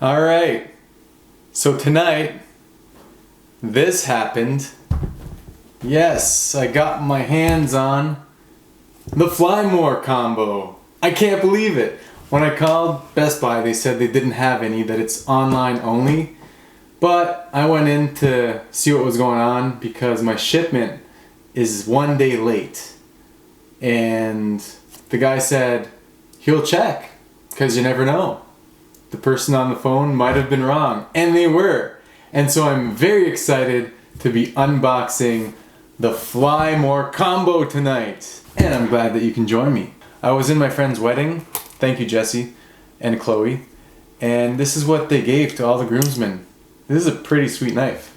Alright, so tonight, this happened. Yes, I got my hands on the Fly More combo. I can't believe it. When I called Best Buy, they said they didn't have any, that it's online only. But I went in to see what was going on because my shipment is 1 day late. And the guy said he'll check, because you never know. The person on the phone might have been wrong, and they were. And so I'm very excited to be unboxing the Fly More combo tonight. And I'm glad that you can join me. I was in my friend's wedding, thank you Jesse and Chloe, and this is what they gave to all the groomsmen. This is a pretty sweet knife.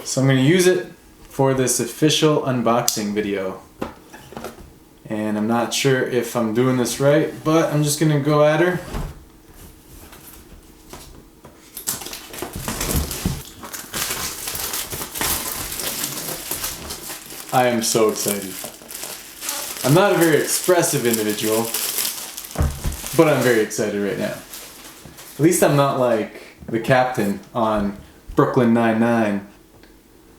So I'm going to use it for this official unboxing video. And I'm not sure if I'm doing this right, but I'm just going to go at her. I am so excited. I'm not a very expressive individual, but I'm very excited right now. At least I'm not like the captain on Brooklyn Nine-Nine.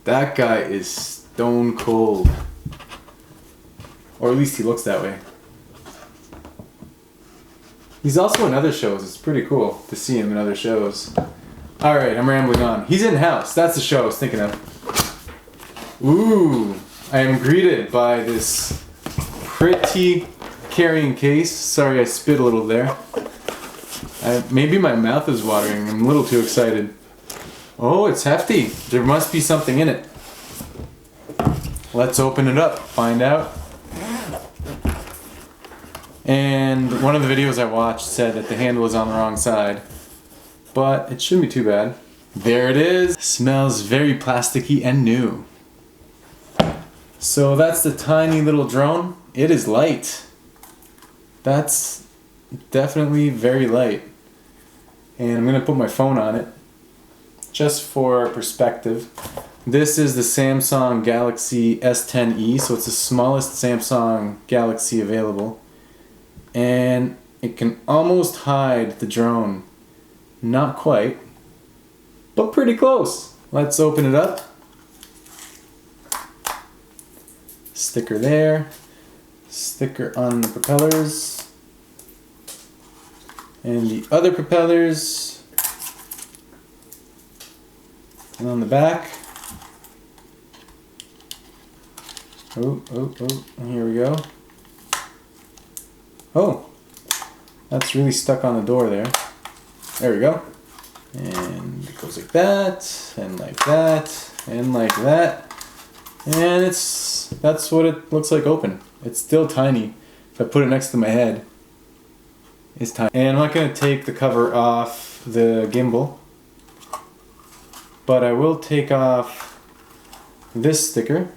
That guy is stone cold. Or at least he looks that way. He's also in other shows. It's pretty cool to see him in other shows. Alright, I'm rambling on. He's in House. That's the show I was thinking of. Ooh. I am greeted by this pretty carrying case. Sorry I spit a little there. Maybe my mouth is watering. I'm a little too excited. Oh, it's hefty. There must be something in it. Let's open it up, find out. And one of the videos I watched said that the handle is on the wrong side. But it shouldn't be too bad. There it is. Smells very plasticky and new. So that's the tiny little drone. It is light. That's definitely very light. And I'm going to put my phone on it just for perspective. This is the Samsung Galaxy S10e, so it's the smallest Samsung Galaxy available. And it can almost hide the drone. Not quite, but pretty close. Let's open it up. Sticker there, sticker on the propellers, and the other propellers, and on the back. Oh, here we go. Oh, that's really stuck on the door there. There we go. And it goes like that, and like that, and like that. And that's what it looks like open. It's still tiny. If I put it next to my head, it's tiny. And I'm not going to take the cover off the gimbal, but I will take off this sticker.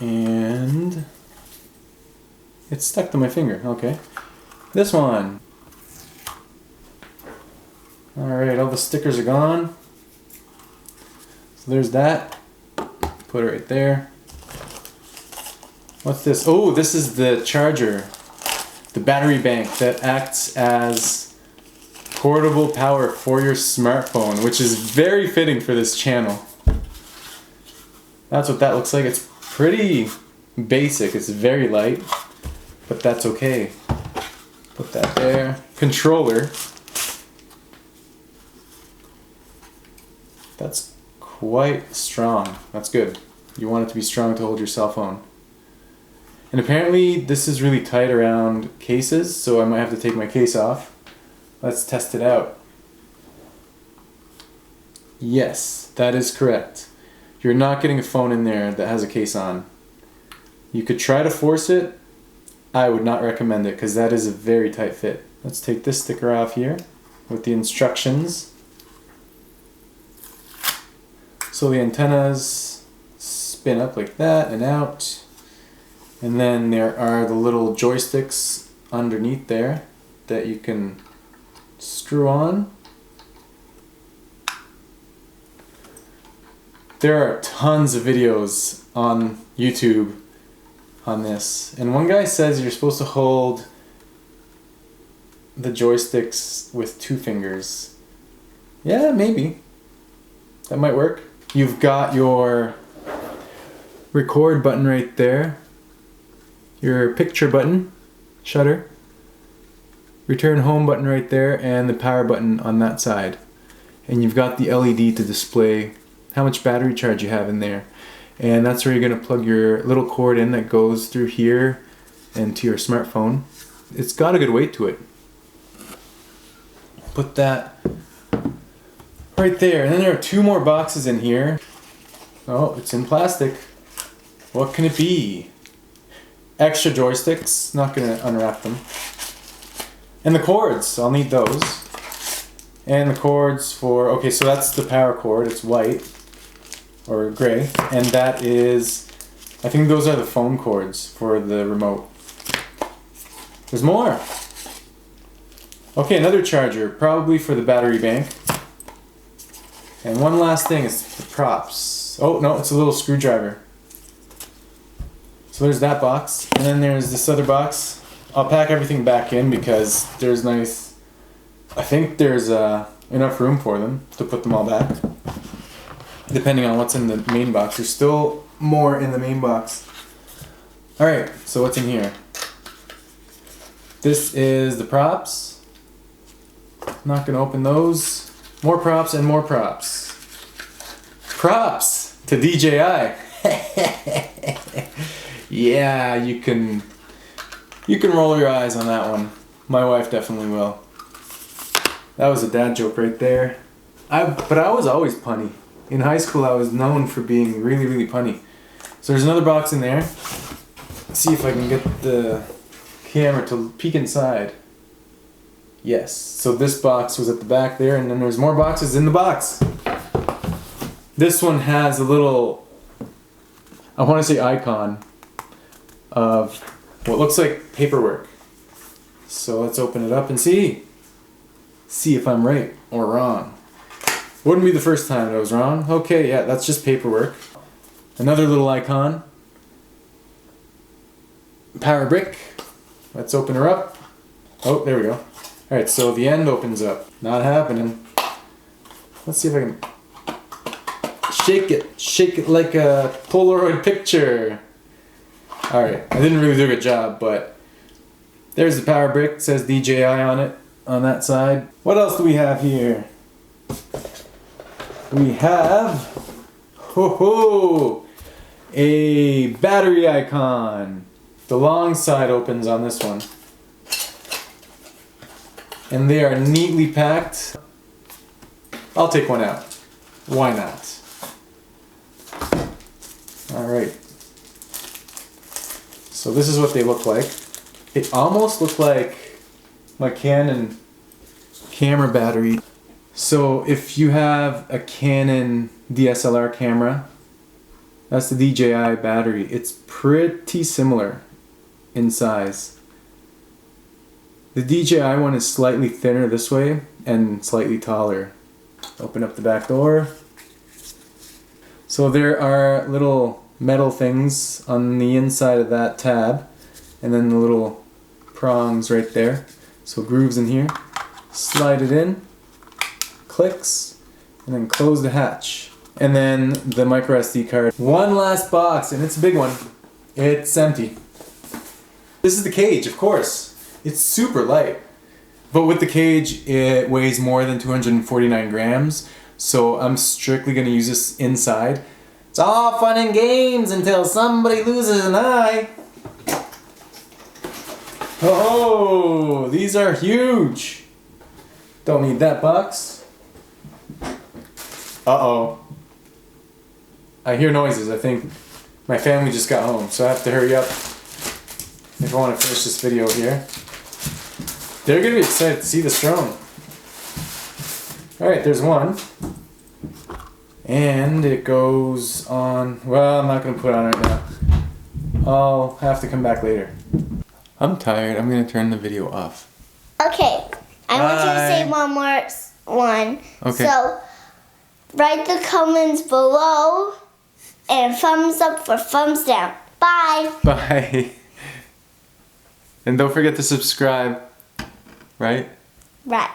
And it's stuck to my finger. Okay. This one. Alright, all the stickers are gone. So there's that. Put it right there. What's this? Oh, this is the charger. The battery bank that acts as portable power for your smartphone, which is very fitting for this channel. That's what that looks like. It's pretty basic. It's very light, but that's okay. Put that there. Controller. That's quite strong. That's good. You want it to be strong to hold your cell phone. And apparently this is really tight around cases, so I might have to take my case off. Let's test it out. Yes, that is correct. You're not getting a phone in there that has a case on. You could try to force it. I would not recommend it because that is a very tight fit. Let's take this sticker off here with the instructions. So the antennas spin up like that and out. And then there are the little joysticks underneath there that you can screw on. There are tons of videos on YouTube on this. And one guy says you're supposed to hold the joysticks with 2 fingers. Yeah, maybe. That might work. You've got your record button right there. Your picture button, shutter. Return home button right there, and the power button on that side. And you've got the LED to display how much battery charge you have in there. And that's where you're going to plug your little cord in that goes through here and to your smartphone. It's got a good weight to it. Put that right there. And then there are 2 more boxes in here. Oh, it's in plastic. What can it be? Extra joysticks. Not going to unwrap them. And the cords. I'll need those. And the cords for... Okay, so that's the power cord. It's white. Or gray. And that is... I think those are the phone cords for the remote. There's more! Okay, another charger. Probably for the battery bank. And one last thing is the props. Oh, no, it's a little screwdriver. So there's that box. And then there's this other box. I'll pack everything back in because there's nice... I think there's enough room for them to put them all back. Depending on what's in the main box. There's still more in the main box. Alright, so what's in here? This is the props. I'm not going to open those. More props and more props. Props to DJI. Yeah, you can roll your eyes on that one. My wife definitely will. That was a dad joke right there. But I was always punny. In high school, I was known for being really, really punny. So there's another box in there. Let's see if I can get the camera to peek inside. Yes. So this box was at the back there, and then there's more boxes in the box. This one has a little, I want to say icon of what looks like paperwork. So let's open it up and see if I'm right or wrong. Wouldn't be the first time I was wrong. Okay, yeah, that's just paperwork. Another little icon. Power brick. Let's open her up. Oh, there we go. Alright, so the end opens up. Not happening. Let's see if I can shake it. Shake it like a Polaroid picture. Alright, I didn't really do a good job, but there's the power brick. It says DJI on it, on that side. What else do we have here? We have a battery icon. The long side opens on this one. And they are neatly packed. I'll take one out. Why not? Alright. So this is what they look like. They almost look like my Canon camera battery. So if you have a Canon DSLR camera, that's the DJI battery. It's pretty similar in size. The DJI one is slightly thinner this way and slightly taller. Open up the back door. So there are little metal things on the inside of that tab, and then the little prongs right there. So grooves in here. Slide it in. Clicks, and then close the hatch. And then the micro SD card. One last box, and it's a big one. It's empty. This is the cage, of course. It's super light. But with the cage, it weighs more than 249 grams. So I'm strictly going to use this inside. It's all fun and games until somebody loses an eye. Oh, these are huge. Don't need that box. Uh-oh. I hear noises. I think my family just got home, so I have to hurry up if I want to finish this video here. They're going to be excited to see this drone. Alright, there's one. And it goes on... Well, I'm not going to put it on right now. I'll have to come back later. I'm tired. I'm going to turn the video off. Okay. I want you to say one more one. Okay. So... write the comments below and thumbs up for thumbs down. Bye. Bye. And don't forget to subscribe. right? Right.